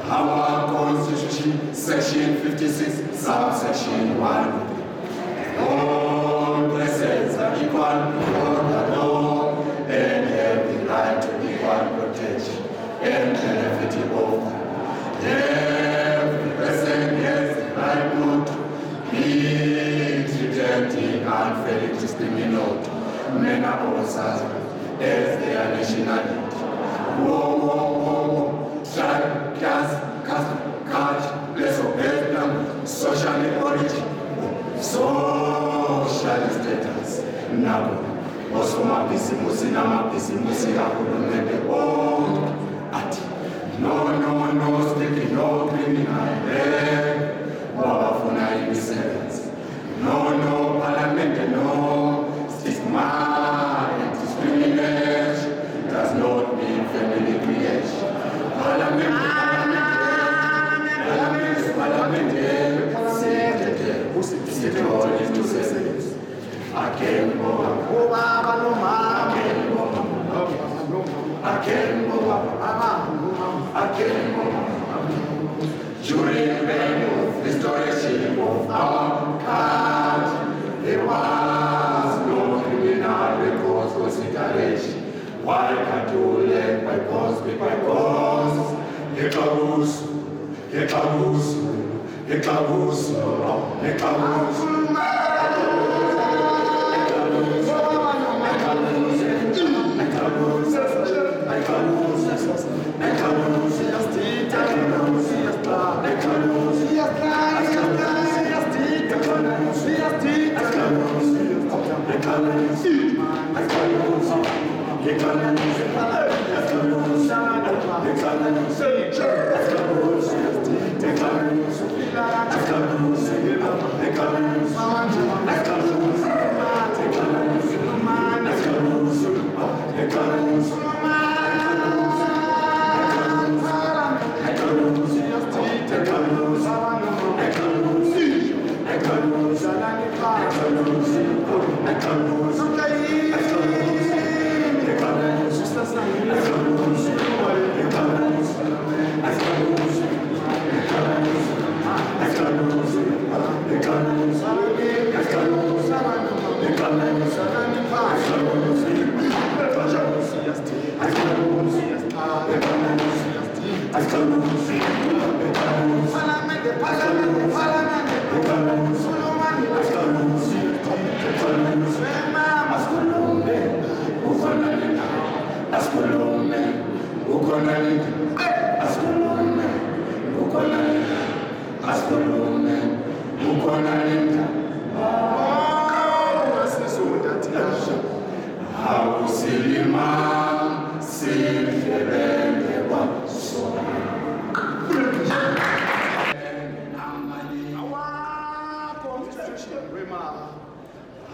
Our Constitution, Section 56, Subsection 1. All persons are equal before the law and have the right to equal protection and benefit of. Every person has the right not to be treated unfairly, discriminate, men or others as their nationality. Tribe, caste, race or background, social origin, social status. Nabo, osomabhizimusi namabhizimusi kahulumende bonke athi no stick, no criminal wabafuna imisebenzi. No parliament, no stigma and discrimination does not mean family creation. Parliament, during the reign of restoration of our country, there was no criminal records consideration. Why can't you let by cause be by cause?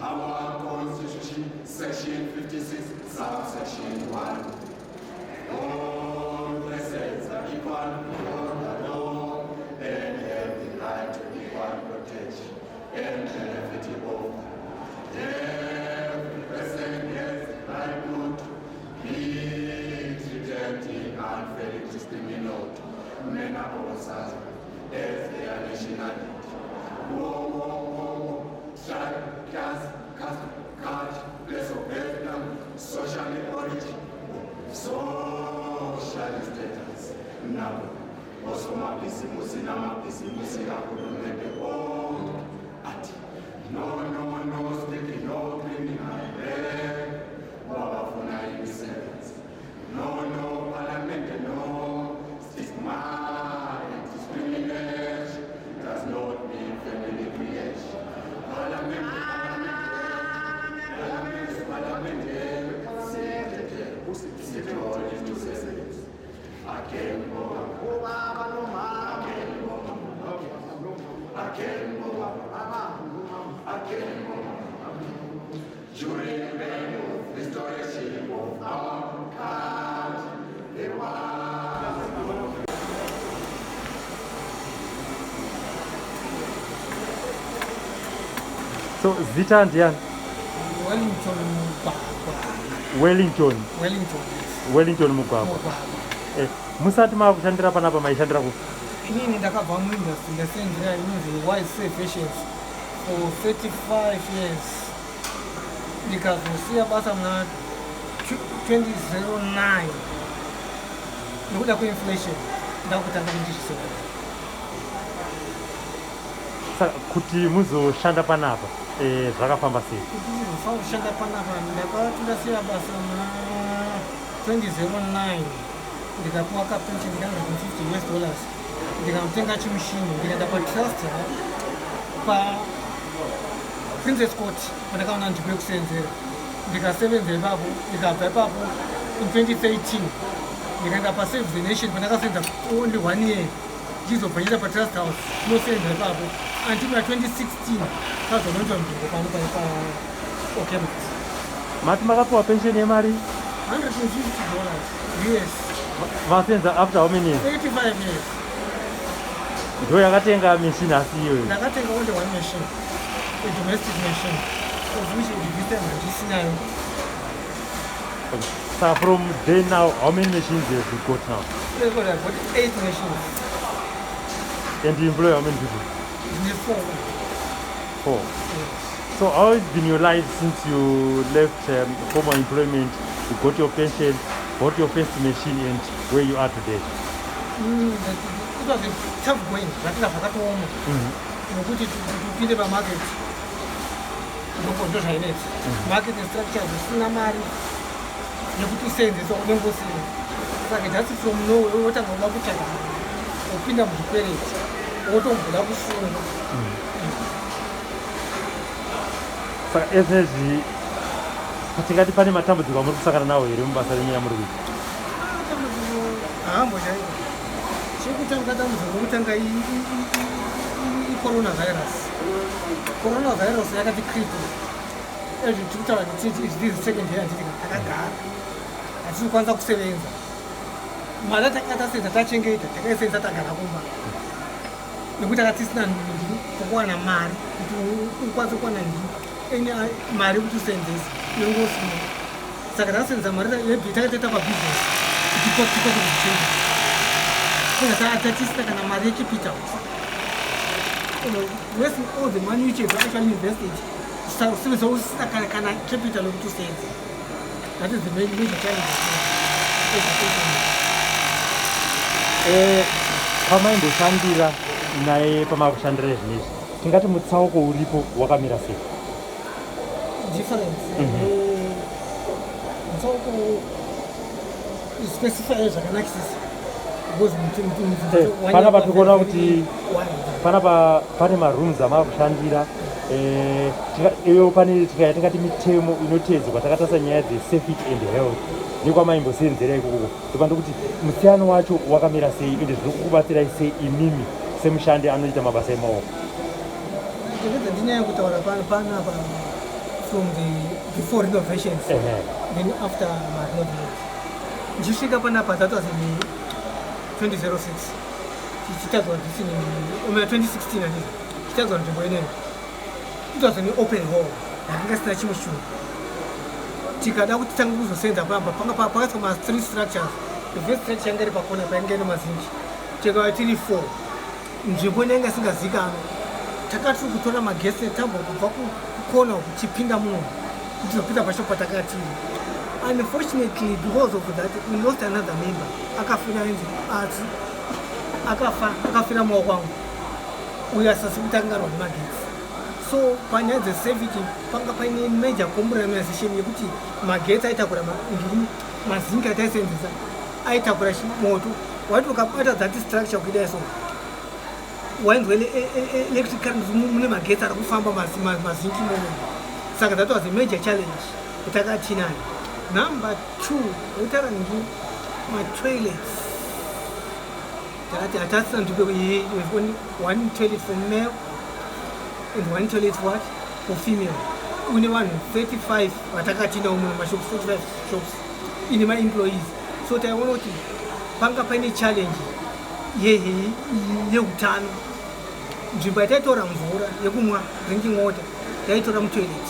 Our Constitution, Section 56, Subsection 1. All persons are equal before the law and have the right to equal protection and benefit of. Every person has the right not to be treated unfairly, discriminate, men or others as their nationality. Tribe, caste, race or background, social origin, social status. Nabo, osomabhizimusi namabhizimusi kahulumende bonke athi no stick, no criminal wabafuna imisebenzi. No parliament, no stigma and discrimination does not mean family creation. Parliament, during the reign of restoration of our country, there was no. So, Zita and Jan. Wellington mugwagwa. Musati makushandira panapa maishandira ku inini ndakabva muindustry ndasenzera inonzi Wise Fashions for 35 years ndikazosiya basa muna 2009 nekuda kweinflation ndakutanga ndichisevera. Saka kuti muzoshanda panapa zvakafamba sei? Kuti muzofa kushanda panapa ndakati ndasiya basa muna 2009 ndikapuwa kapension $150 ndikamutenga chimushini ndikaenda patrust paprincess court pandakaona nzvimbo yekusenzera ndikasevenza ipapo ndikabva ipapo in 2013 ndikaenda pasave the nation pandakasenza only 1 year ndichizobva ndienda patrust house inosenza ipapo until na 2016 kazononzwa nzvimbo pano paokemet. Mati makapuwa pension yemari $150 US. Masenza after how many years? 85 years. Ndo yakatenga machine asi iyoyo? Ndakatenga only one machine, a domestic machine, of which I registered handisinayo. So from then now, how many machines have you got now? I've got 8 machines. And you employ how many people? 4. 4. So how has been your life since you left former employment, you got your pension, bought your first machine, and where you are today? It was a tough going, lakini pakatooma nokuti tupinde pamarket ndozvainetsa market structure zvisina mari yekuti usenzesa unengosina. Saka just from nowhere wotanga kuda kutsvaga wopinda muzvikwereti wotomboda kusunga. Saka ezvezvi patingati pane matambudziko amuri kusangana nawo here mubasa renyu yamuri kuita? Hambo chaiko chekutanga dambudziko rokutanga i-coronavirus. Coronavirus yakati critical. Ezvi tikutaura kuti this second year ndiri takagara hatisi kukwanisa kusevenza. Mari takatasenza tachengeta takaisenza tagara kumba nekuti akatisina kuwana mari kuti ukwanise kuwana mari kuti usenzese nengosina. Saka tasenza mari yebhi takatoita pabusiness tiko kuzvitenga tatisina kana mari yechipita wasting all the money which you've actually invested usina kana capital yokuti usenze. That is the major challenge. Pamaimboshandira naye pamakushandira zvinezvi tingati mutsauko uripo wakamira sei? Difference. Mutsauko specify zvakanakisisa because panapa tikuona kuti panapa pane marooms amakushandira iyo pane tingati mitemo inotedzwa takatarisa nyaya dzesafety and health nekwamaimbosenzera ikoko topanda kuti musiyano wacho wakamira sei ende zviri kukubatsirai sei imimi semushandi anoita mabasa emaoko? Ndinyaya yekutaura panapa from the before renovations then after renovation ndichisvika panapa that was in 2006 tichitadzwa ndisini 2016 tichitadzwa nzvimbo ineyi it was an open hall yakanga isina chimwe chinhu. Tikada kuti tanga kuzosenza pamba pakaiswa ma3 structures. The first structure yanga iri pakona painge ine mazinji tikava tiri 4 nzvimbo inenge isingazivikanwa. Takati tiri kutora magesi netambo kubva kukona kuchipinda munhu tichizopinda pasho patakatiri. Unfortunately, because of that, we lost another member. Akafira arts, akafira maoko angu. Uya sasikutangarwa nemagetsi. So panyaya dzesafety panga paine major compromisation yekuti magetsi aitakura mazingi ataisenzesa aitakura moto. Wati ukabata that structure kudai so wainzwa electric current mune magetsi ari kufamba mazingi momo. Saka that was a major challenge kutakatinayo. Number 2, utara ngi my toilets. That's not to be only one toilet for male and one toilet for female. Only 35 watakatina umu ma shops, 35 shops in my employees. So I want to panga pani challenge ye utano. Nzvimbo yataitora mvura yekumwa drinking water yaitora mu toilet.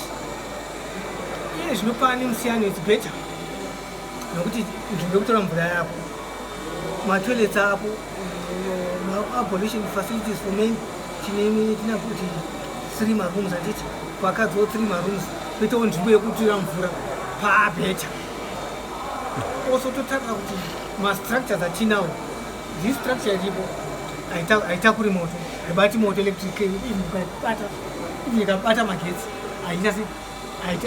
zvinopa nemusiyano it's better nokuti nzvimbo yekutora mvura yapo matoilets apo abolition facilities for men tina kuti 3 marooms handiti vakadziwo 3 marooms kuitawo nzvimbo yekutora mvura pabeta also totarira kuti mastructures atinawo this structure iripo haitakuri moto haibati moto electric ikabata magetsi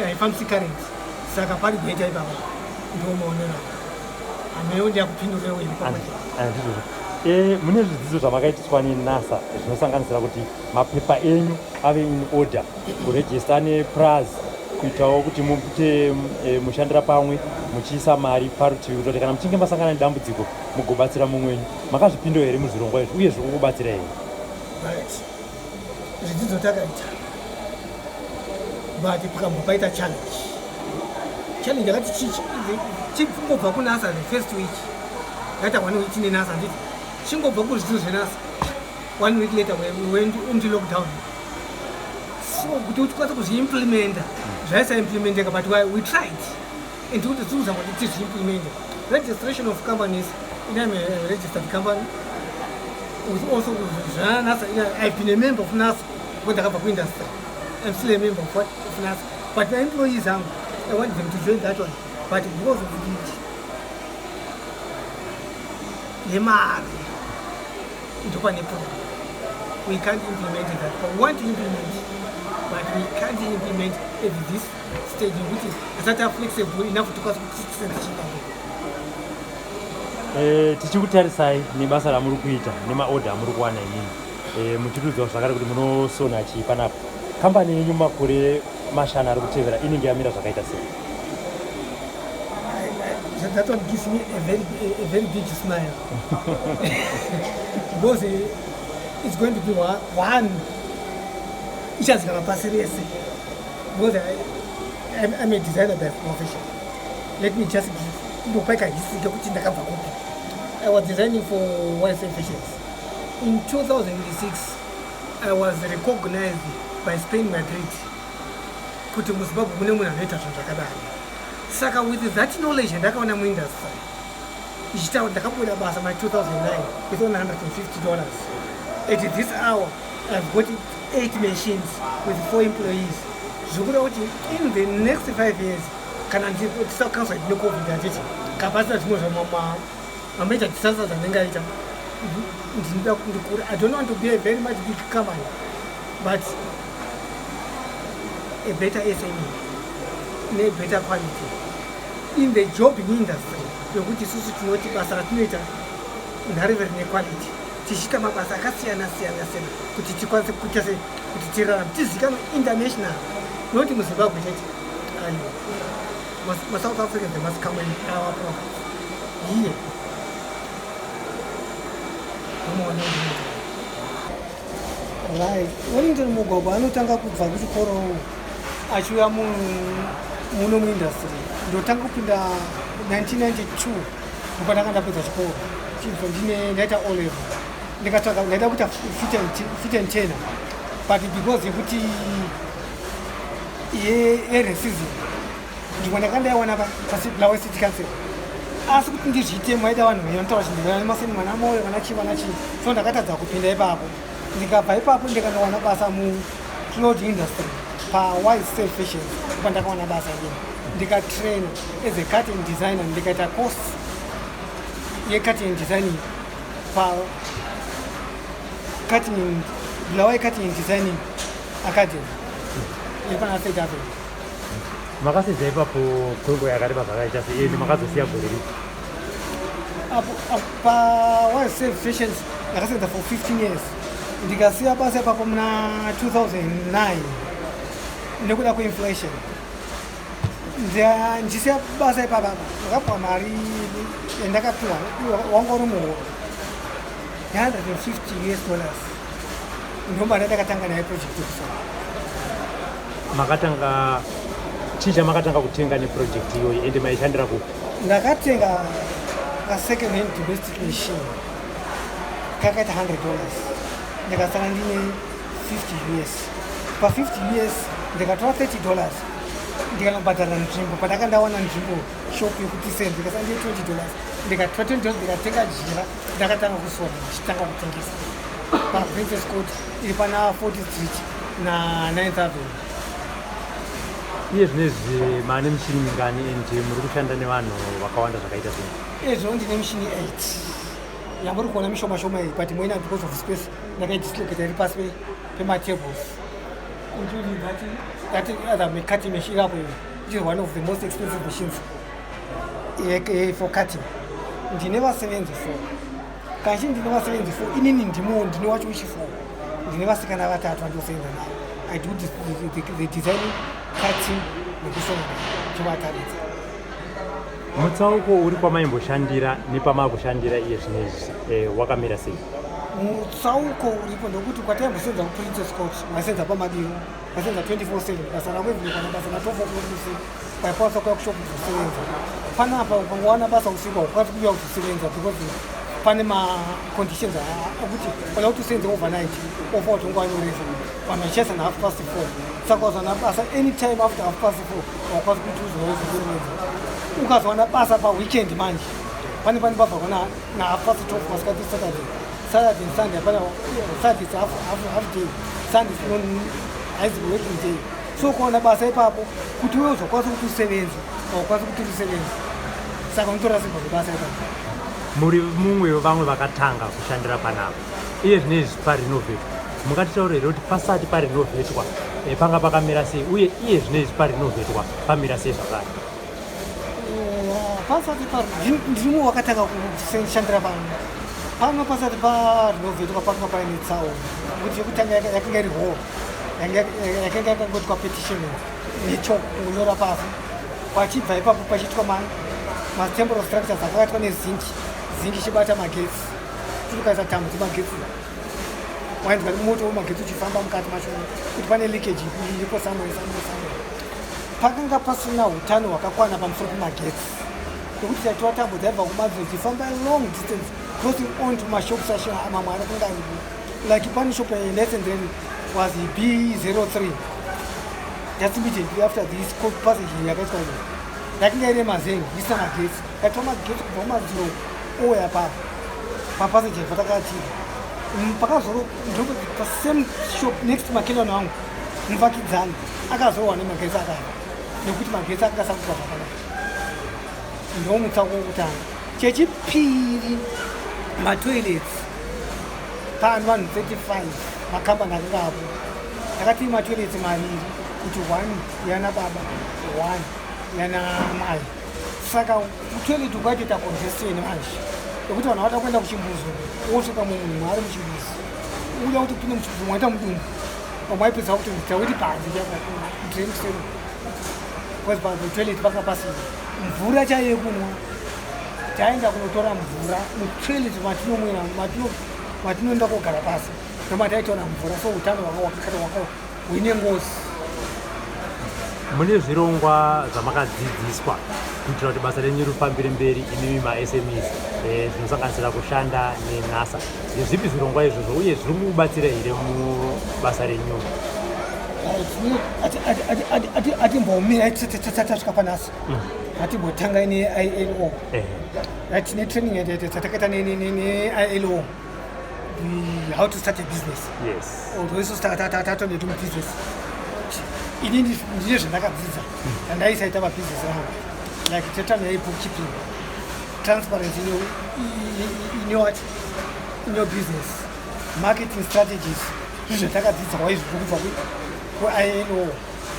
haifambisi current saka pari beta ipapa ndomaonera amewo ndiyakupindurewo mune zvidzidzo zvamakaitwa nenasa zvinosanganisira kuti mapepa enyu ave in order kurejista nepras kuitawo kuti muite mushandira pamwe muchiisa mari parutivi kuti kana muchinge masangana nedambudziko mugobatsira mumwenyu makazvipinda here muzvirongwa izvi uye zviri kubatsira here zvidzidzo takaita but pakambwa paita challenge yakati chingobva kunasa the first week yaita 1 week nenasa nditi chingobva kuzvidzidzo zvenasa 1 week later we went into lockdown so kuti tikwanisa kuzviimplementa zvaisaimplementeka but we tried and kuti zvinozama kuti tizviimplementa registration of companies in a registered company with also nasa I've been a member of nasa when ndakabva kuindustry I'm still a member of nasa but my employees I want them to join that one but because of nemari ndopane problem we can't implement that but we want to implement but we can't implement at this stage which is not flexible enough to cause tichikutarisai nebasa ramuri kuita nemaorder amuri kuwana inini muchiriudzwa zvakare kuti munosona chii panapa kambani yenyu makore mashanu ari kutevera inenge yamira zvakaita sei that one gives me a very big smile because it's going to be one ichazikana pasi rese because I'm a designer by profession. Let me just ndopaika history kekuti ndakabva kupi. I was designing for YSL Fashions. In 2006 I was recognized by Spain Madrid kuti muZimbabwe mune munhu anoita zvinhu zvakadaro. Saka with that knowledge ndakaona muindustry ichitaura ndakabuda basa my 2009 with $150. At this hour I've got 8 machines with 4 employees. Zvikuda kuti in the next 5 years kana ndisakhansa no COVID atiti kapasita zvimwe zvamamaita disasters andingaita ndinoda kundikura. I don't want to be a very much big company but a better SME ne better quality in the jobbing industry yokuti isusu tinoti basa ratinoita ndariveri nequality tichita mabasa akasiyana siyana kuti tikwanise kuita kuti tirarame tizikanwe international not muZimbabwe chete. South Africans they must come and our products here. Right. Wellington Mugogo anotanga kubva kuchikoro achiuya muno muindustry ndotanga kupinda 1992 ndipo ndakandapedza chikoro chibva ndaita O level ndikatsvaka ndaida kuita fit and tenor but because yekuti yeresizm ndipo ndakandaiwana paBulawayo City Council asi kuti ndizviite maida vanhu vanotaura chinhu mwana moyo vana chii so ndakatadza kupinda ipapo ndikabva ipapo ndikanowana basa muclothing industry paYSL Fashions ndipo ndakawana basa iri ndikatraina as a cutting designer ndikaita course yecutting designing Bulawayo Cutting Designing Academy iripana South Africa. Makasedza ipapo kwenguva yakareba zvakaita sei ende makazosiya gore ripi? paYSL Fashions ndakasenza for 15 years ndikasiya basa ipapo muna 2009 nekuda kweinflation ndisiya basa ipapa ndakapwa mari yandakapiwa wanga uri muhoro $150 ndomba ndakatanga naye project yokusona. Makatanga chicha makatanga kutenga neproject iyoyi ende maishandira kupi? Ndakatenga a second hand domestic machine kakaita $100 ndikasara ndine $50 pa $50 ndikatora $30 ndikanobhadharira nzvimbo pandaka ndawana nzvimbo shop yekuti send ndikasandie $20 ndikatora $20 ndikatenga jira ndakatanga kusora ndichitanga kutengesa paprincess court iri pana 40th street na9th avenue. iye zvinezvi maane mishini mingani and muri kushanda nevanhu vakawanda zvakaita sei? Ezvo ndine mishini 8 yamuri kuona mishoma shoma iyi but moina because of space ndakaidislocata iri pasi pematables including that other cutting machine apo which is one of the most expensive machines for cutting. Ndine vasevenzi 4 kanchi ndine vasevenzi 4 inini ndine wacho uchi 4 ndine vasikana vatatu vandosenza navo. I do the designing, cutting nekusona chovataridza. Mutsauko uri kwamaimboshandira nepamakushandira iye zvinezvi wakamira sei? Mutsauko uripo ndokuti kwataimboseenza kuprincess court maisenza pamadivi maisenza 24/7 basa rakwevhikana basa na12 o'clock kwaikwanisa kuya kushopu kuzosevenza. Panapa ukangowana basa usiku haukwanisi kuuya kuzosevenza because pane maconditions akuti kana kuti usenze overnight ofa watongoanyoresa vanhu vachiesa na4:30 saka ukazowana basa anytime after 4:30 haukwanisi kuti uzosevenza. Ukazowana basa paweekend manje pane babva kuna na12:30 masikati Saturday and Sunday pana Saturday half day Sunday haizi working day. So ukaona basa ipapo kuti wewe uzokwanisa kuti usevenze haukwanisi kuti usevenze saka unotorasirwa nebasa ipapo. Muri mumwe wevamwe vakatanga kushandira panapa iye zvinezvi parinovetwa mukatitaurira kuti pasati parinovetwa panga pakamira sei uye iye zvinezvi parinovetwa pamira sei zvakare? Pasati ndimwe wakatanga kushandira pano pasati parinovetwa panga paine tsaona kuti yekutanga yakanga iri hall yakanga yakangoitwa petition nechoko kunyora pasi pachibva ipapo pachiitwa matemporal structures akakaitwa nezingi chibata magetsi tinokaisa tambo dzemagetsi wainzwa moto wemagetsi uchifamba mukati macho kuti pane leakage iripo samwe pakanga pasina utano hwakakwana pamusoro pemagetsi nokuti taitwa tambo dzaibva kumadziro dzichifamba long distance crossing on to mashops mamwe anokanga like pane shop less and then was B03 just immediately after this passage yakaitwa yakanga ine mazengi isina magetsi yaitwa magetsi kubva kumadziro oya papassage patakachira pakazoro pasame shop next makhelwane wangu muvakidzani akazowana magetsi akaya nekuti magetsi akasakubva zvakanaka. Ndo mutsauko wokutanga. Chechipiri matoilets panhu vanhu 35 makambani akangapo takati matoilets maviri kuti 1 yana baba 1 yana mai saka toilet ukaitoita congestion manje nokuti vanhu vada kuenda kuchimbuzi wosvika munhu ari muchimbuzi uya kuti pinde muchimbuzi mwaita mudumbu pamwaipedza kuti tawiti panze drain because patoilet panga pasina mvura chaiye yekunwa taenda kunotora mvura mutoilet matinomwira matinoenda kogara pasi nomataitora mvura so utano hwanga huine ngozi. Mune zvirongwa zvamakadzidziswa kuitira kuti basa renyu rifambire mberi inimi maSMEs zvinosanganisira kushanda neNASA. Zvipi zvirongwa izvozvo uye zviri kubatsira here mubasa renyu? Atimbomira tasvika panasa atimbotanga neILO tine training yatakaita neILO how to start a business. Yes. Although tatondoita business inini ndine zvandakadzidza andaisaita mabusiness angu like totam bookkeeping, transparency in your business, marketing strategies zvizvo takadzidza waizvo kubva kuILO.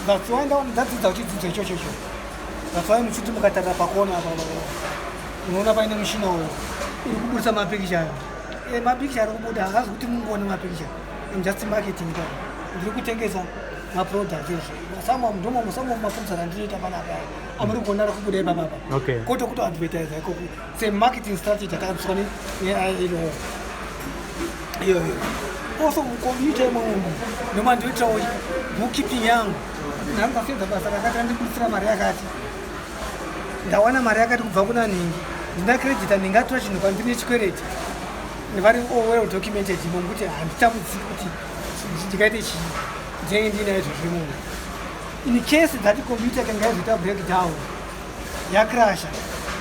That's why ndadzidza uchidzidzo ichocho. That's why muchiti mukatarira pakona unoona paine mushina uyu uri kubudisa mapikicha mapikicha ari kubuda hakazi kuti mungoone mapikicha just marketing ndiri kutengesa maproduct ezvo some of maproducts andinoita panapa amuri kuona ari kubuda ipapapa koto kuto advertise ikoko semarketing strategy yakadziswa neILO iyoyo. Also mukombiyuta yemunhu noma ndoitawo bookkeeping yangu ndangasenza basa rakati randibudisira mari yakati ndawana mari yakati kubva kuna nhingi ndina credita ndingatora chinhu kwandine chikwereti vari well documented mokuti handitambudziki kuti ndikaite chii ndinenge ndinaizvo zvemunhu in case that computer can get a breakdown yakrasha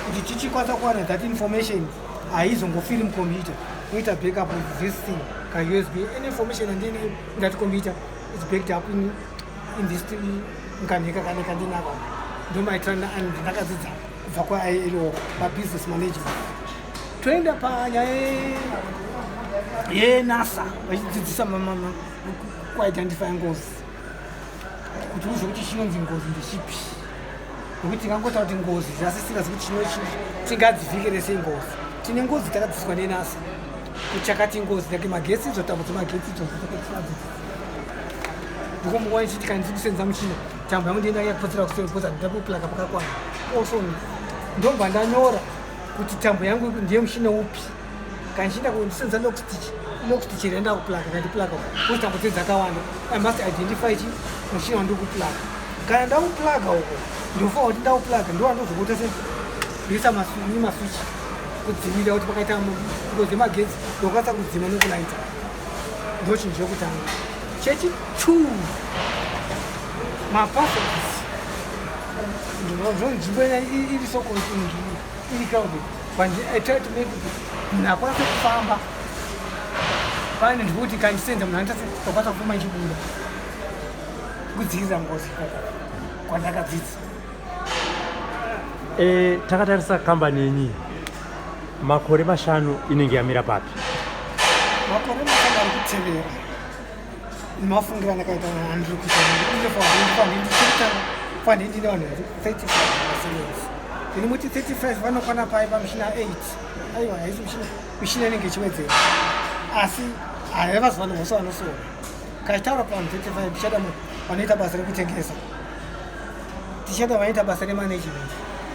kuti tichikwanisa kuwana that information haizongofiri computer uita backup of this thing ka-USB any information and then that computer is backed up in this nkanheka kaneka ndinako ndomaitrana ndakadzidza kubva kwailo mabusiness management toenda panyaya yenasa vachidzidzisa kuidentify ngozi kuti uzive kuti chinonzi ngozi ndechipi nokuti tingangota kuti ngozi asi singazi kuti tingadzivhikire sei ngozi tine ngozi takadzidziswa nenasa kuti chakati ngozi take magetsi idzotambudza magetsi idzozotakadzidzisa ndikombowa ichiti kana ndiri kusenza muchina tambo yangu ndienda yakupotsera kusepoza ndapuplaka pakakwana also ndobva ndanyora kuti tambo yangu ndiye muchina upi kana chienda kundisenza lockstitch renda kuplaka kandiplaka kuti tambo dzedu dzakawanda I must identify chi muchina wandiri kuplaka kana ndakuplaka uko ndofanira kuti ndakuplaka ndowandozokuita seisa maswitch kudzimira kuti pakaita ngozi yemagetsi ndokwanisa kudzima nokulaita ndochinhu chekutanga chechi2 mapasswords nzvimbo iri so iri crowded but I try to make it munhu akwanise kufamba pane ndikuti kandisenza munhu anokwanisa kufamba ichibuda kudzivirira ngozi kwandakadzidza. Takatarisa kambani yenyu makore 5 inenge yamira papi? Makore 5 ari kutevera mafungira ndakaita handiri kuita fandindi nevanhu 35 ndiri muti 35 vanokwana pai pamushina 8 aiwa haisi mushina inenge ichiwedzera asi haiva vanhu vose vanosora kachitaura pavanhu 35 tichada vanoita basa rekutengesa tichada vanoita basa remanagement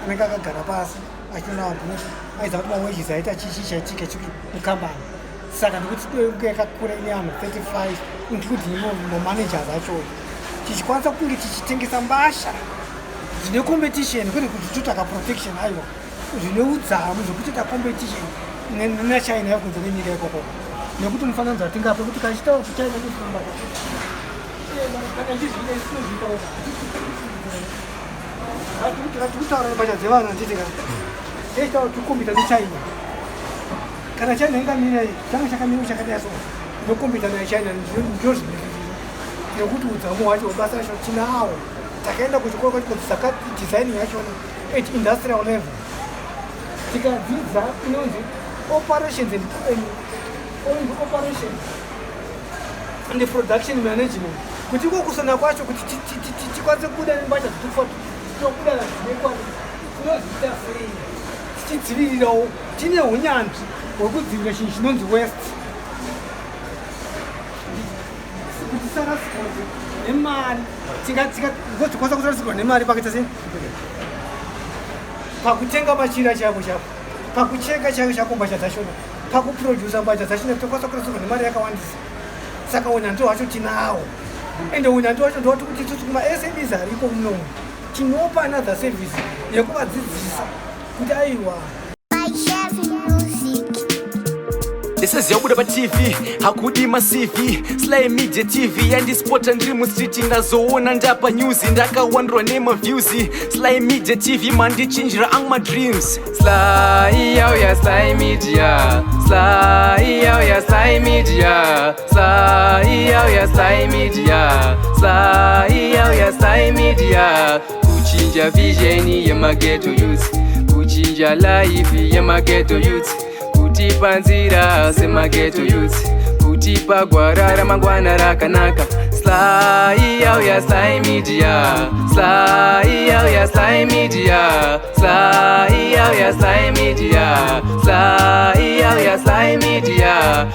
anenge akagara pasi achiona vanhu aiza kuti mawages aita chichi chaitika chiri mukambani saka ndikuti yakakura ine vanhu 35 including mamanagers acho tichikwanisa kunge tichitengesa mbasha zvine competition kwete kuti totaka protection aiwa zvine udzamu zvokutoita competition nechina yakunze nenyika ikoko nekuti mufananidzo atingapo kuti kachitaura kuti china kufamba kana ndizvine sinozviitawo kutaura mbasha dzevanhu anditika eitaura tikukombita nechina kana china ingamira changa chakamira chakadai so ndokombita nechina ndozvine nekuti udzamu wacho basa racho tinawo takaenda kuchikoro kwachikodzisaka designing yachona at industrial level tikadzidza inonzi operations and operation and production management kuti kokusona kwacho kuti tikwanise kubuda nembasha tobuda nazinekwana tinozviita sei tichidzivirirawo tine unyanzvi hwekudzivirira chinhu chinonzi west kuti sarasikwa nemari tikwanisa kusarasikwa nemari pakaita sei pakutenga machira chako chako pakucheka chako chako mbasha dzachona pakuprodusa mbasha dzachona tokwanisa kurasirwa nemari yakawandisa saka unyanzvi hwacho tinawo ende unyanzvi hwacho ndowati kuti isusu kuma-SMEs ariko munomu tinopa another service yekuvadzidzisa kuti aiwa. This is Yabuda pa TV, hakudi masivi Sly Media TV, yandispota ndiri mustreet ndazoona ndapa news ndakawandwa nema views Sly Media TV mandichinjira ang my dreams Sly yao ya Sly Media Sly yao ya Sly Media Sly yao ya Sly Media Sly yao ya Sly Media kuchinja vision ya maghetto youth kuchinja life ya maghetto youth kutipa nzira semaghetto youth kutipa gwara ramangwana rakanaka Sly yao ya Sly Media Sly yao ya Sly Media Sly yao ya Sly Media Sly yao ya Sly Media